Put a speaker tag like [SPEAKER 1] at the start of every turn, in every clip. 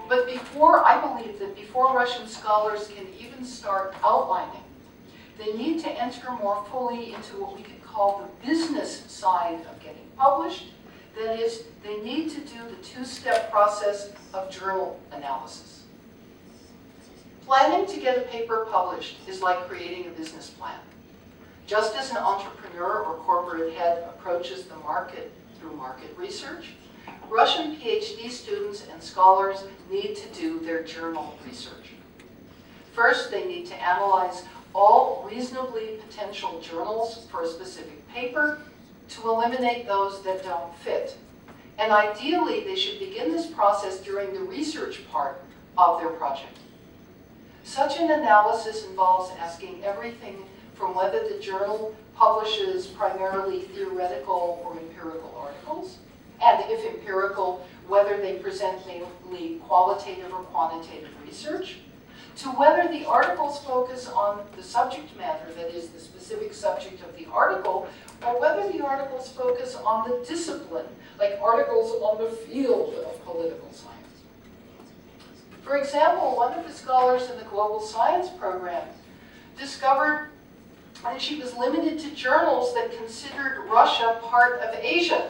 [SPEAKER 1] But I believe that before Russian scholars can even start outlining, they need to enter more fully into what we could call the business side of getting published. That is, they need to do the two-step process of journal analysis. Planning to get a paper published is like creating a business plan. Just as an entrepreneur or corporate head approaches the market through market research, Russian PhD students and scholars need to do their journal research. First, they need to analyze all reasonably potential journals for a specific paper to eliminate those that don't fit. And ideally, they should begin this process during the research part of their project. Such an analysis involves asking everything from whether the journal publishes primarily theoretical or empirical articles, and if empirical, whether they present mainly qualitative or quantitative research, to whether the articles focus on the subject matter, that is, the specific subject of the article, or whether the articles focus on the discipline, like articles on the field of political science. For example, one of the scholars in the Global Science program discovered that she was limited to journals that considered Russia part of Asia,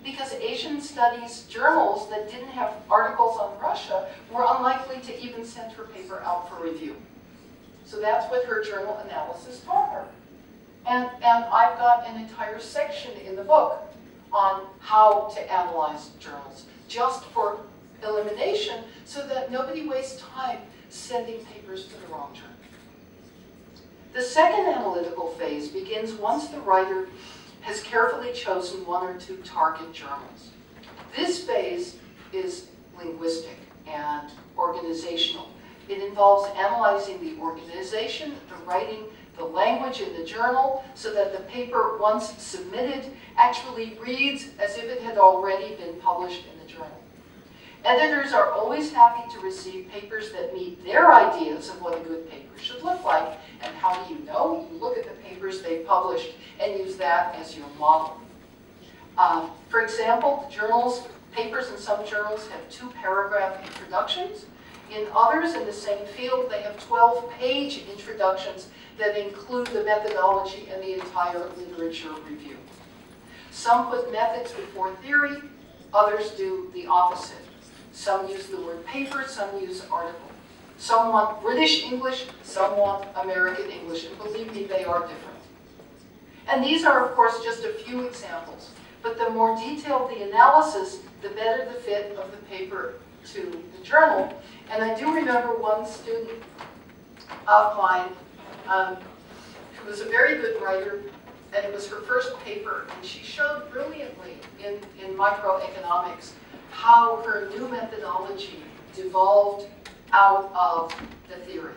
[SPEAKER 1] because Asian studies journals that didn't have articles on Russia were unlikely to even send her paper out for review. So that's what her journal analysis taught her. And I've got an entire section in the book on how to analyze journals, just for elimination, so that nobody wastes time sending papers to the wrong journal. The second analytical phase begins once the writer has carefully chosen one or two target journals. This phase is linguistic and organizational. It involves analyzing the organization, the writing, the language in the journal, so that the paper, once submitted, actually reads as if it had already been published in the journal. Editors are always happy to receive papers that meet their ideas of what a good paper should look like. And how do you know? You look at the papers they published and use that as your model. For example, papers in some journals have 2-paragraph introductions. In others in the same field, they have 12-page introductions that include the methodology and the entire literature review. Some put methods before theory, others do the opposite. Some use the word paper, some use article. Some want British English, some want American English, and believe me, they are different. And these are, of course, just a few examples. But the more detailed the analysis, the better the fit of the paper to the journal. And I do remember one student of mine who was a very good writer, and it was her first paper, and she showed brilliantly in microeconomics how her new methodology devolved out of the theory.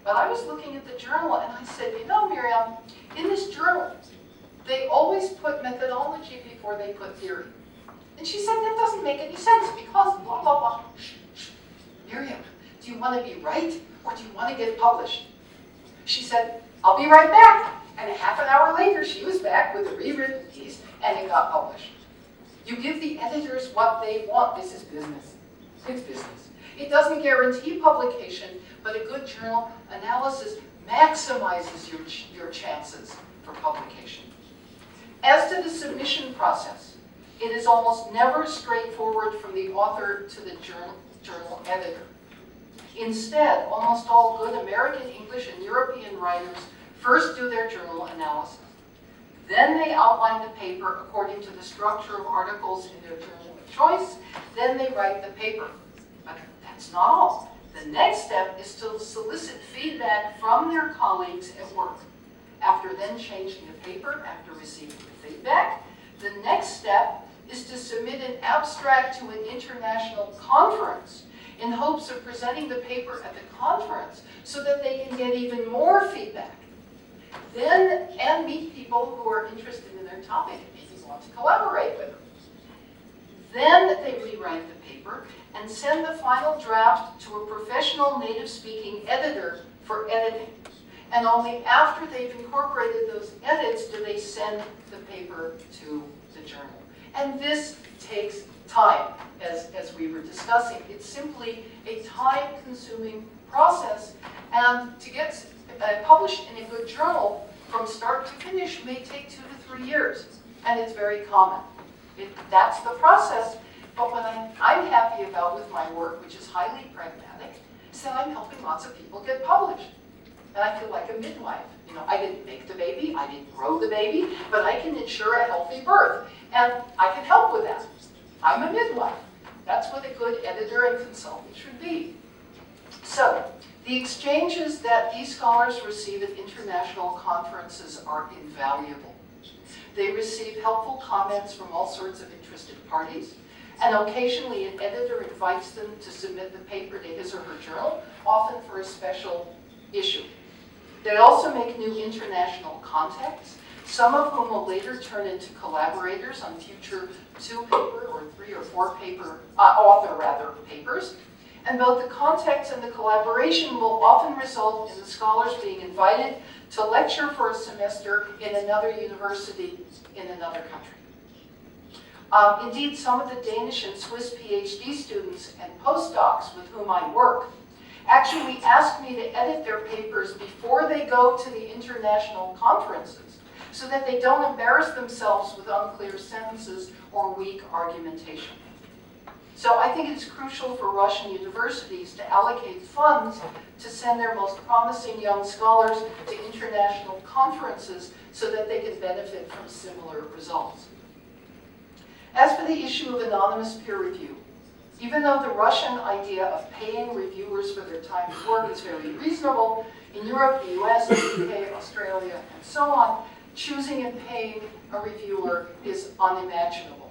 [SPEAKER 1] But I was looking at the journal and I said, you know, Miriam, in this journal, they always put methodology before they put theory. And she said, that doesn't make any sense because blah, blah, blah. Shh, shh. Miriam, do you want to be right or do you want to get published? She said, I'll be right back. And a half an hour later, she was back with a rewritten piece and it got published. You give the editors what they want. This is business. It's business. It doesn't guarantee publication, but a good journal analysis maximizes your chances for publication. As to the submission process, it is almost never straightforward from the author to the journal editor. Instead, almost all good American English and European writers first do their journal analysis. Then they outline the paper according to the structure of articles in their journal of choice. Then they write the paper. But that's not all. The next step is to solicit feedback from their colleagues at work. After then changing the paper, after receiving the feedback, the next step is to submit an abstract to an international conference in hopes of presenting the paper at the conference so that they can get even more feedback. Then, and meet people who are interested in their topic and maybe want to collaborate with them. Then they rewrite the paper and send the final draft to a professional native-speaking editor for editing. And only after they've incorporated those edits do they send the paper to the journal. And this takes time, as we we were discussing. It's simply a time-consuming process, and to get published in a good journal from start to finish may take 2 to 3 years, and it's very common. That's the process, but what I'm happy about with my work, which is highly pragmatic, is that I'm helping lots of people get published. And I feel like a midwife. You know, I didn't make the baby, I didn't grow the baby, but I can ensure a healthy birth, and I can help with that. I'm a midwife. That's what a good editor and consultant should be. So, the exchanges that these scholars receive at international conferences are invaluable. They receive helpful comments from all sorts of interested parties, and occasionally an editor invites them to submit the paper to his or her journal, often for a special issue. They also make new international contacts, some of whom will later turn into collaborators on future 2-paper or 3 or 4 paper, author papers. And both the contacts and the collaboration will often result in the scholars being invited to lecture for a semester in another university in another country. Indeed, some of the Danish and Swiss PhD students and postdocs with whom I work actually ask me to edit their papers before they go to the international conferences so that they don't embarrass themselves with unclear sentences or weak argumentation. So I think it's crucial for Russian universities to allocate funds to send their most promising young scholars to international conferences so that they can benefit from similar results. As for the issue of anonymous peer review, even though the Russian idea of paying reviewers for their time of work is very reasonable, in Europe, the US, the UK, Australia, and so on, choosing and paying a reviewer is unimaginable.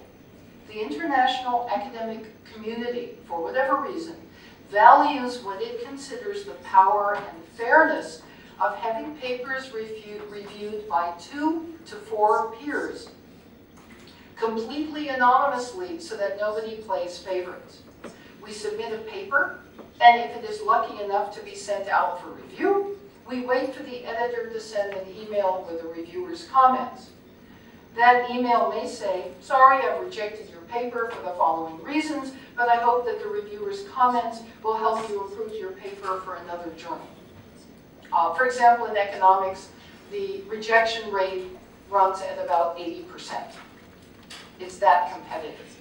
[SPEAKER 1] The international academic community, for whatever reason, values what it considers the power and fairness of having papers reviewed by 2 to 4 peers, completely anonymously so that nobody plays favorites. We submit a paper, and if it is lucky enough to be sent out for review, we wait for the editor to send an email with the reviewer's comments. That email may say, sorry, I've rejected your paper for the following reasons, but I hope that the reviewer's comments will help you improve your paper for another journal. For example, in economics, the rejection rate runs at about 80%. It's that competitive.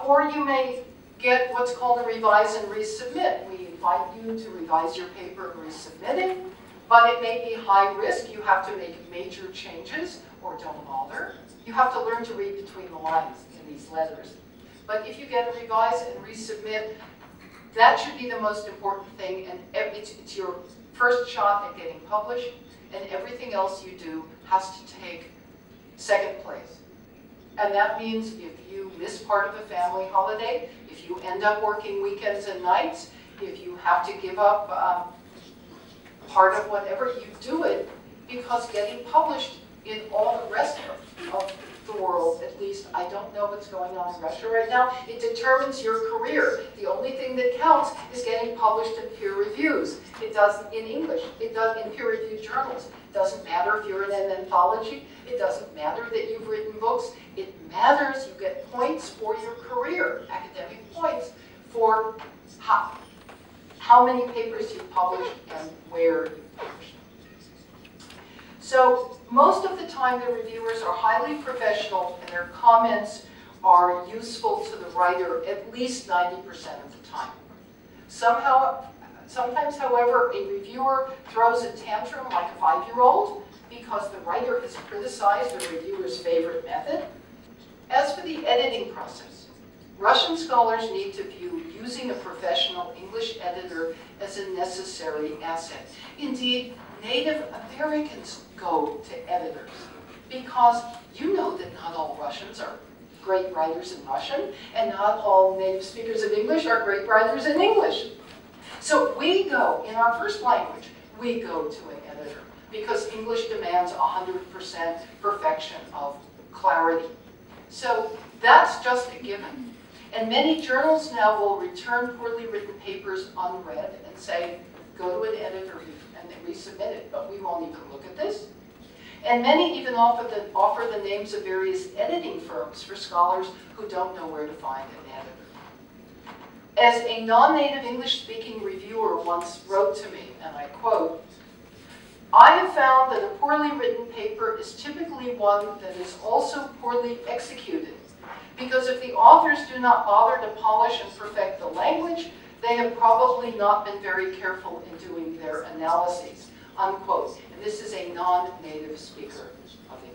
[SPEAKER 1] Or you may get what's called a revise and resubmit. We invite you to revise your paper and resubmit it, but it may be high risk. You have to make major changes or don't bother. You have to learn to read between the lines in these letters. But if you get a revise and resubmit, that should be the most important thing, and it's your first shot at getting published, and everything else you do has to take second place. And that means if you miss part of a family holiday, if you end up working weekends and nights, if you have to give up part of whatever, you do it, because getting published in all the rest of the world, at least, I don't know what's going on in Russia right now, it determines your career. The only thing that counts is getting published in peer reviews. It does in English, it does in peer-reviewed journals. It doesn't matter if you're in an anthology, it doesn't matter that you've written books, it matters you get points for your career, academic points, for how many papers you've published and where you've published them. So most of the time the reviewers are highly professional and their comments are useful to the writer at least 90% of the time. Sometimes, however, a reviewer throws a tantrum like a 5-year-old because the writer has criticized the reviewer's favorite method. As for the editing process, Russian scholars need to view using a professional English editor as a necessary asset. Indeed, Native Americans go to editors because you know that not all Russians are great writers in Russian, and not all native speakers of English are great writers in English. So we go, in our first language, we go to an editor because English demands 100% perfection of clarity. So that's just a given. And many journals now will return poorly written papers unread and say, go to an editor and resubmit it, but we won't even look at this. And many even offer the names of various editing firms for scholars who don't know where to find an editor. As a non-native English-speaking reviewer once wrote to me, and I quote, "I have found that a poorly written paper is typically one that is also poorly executed, because if the authors do not bother to polish and perfect the language, they have probably not been very careful in doing their analyses," unquote. And this is a non-native speaker of English.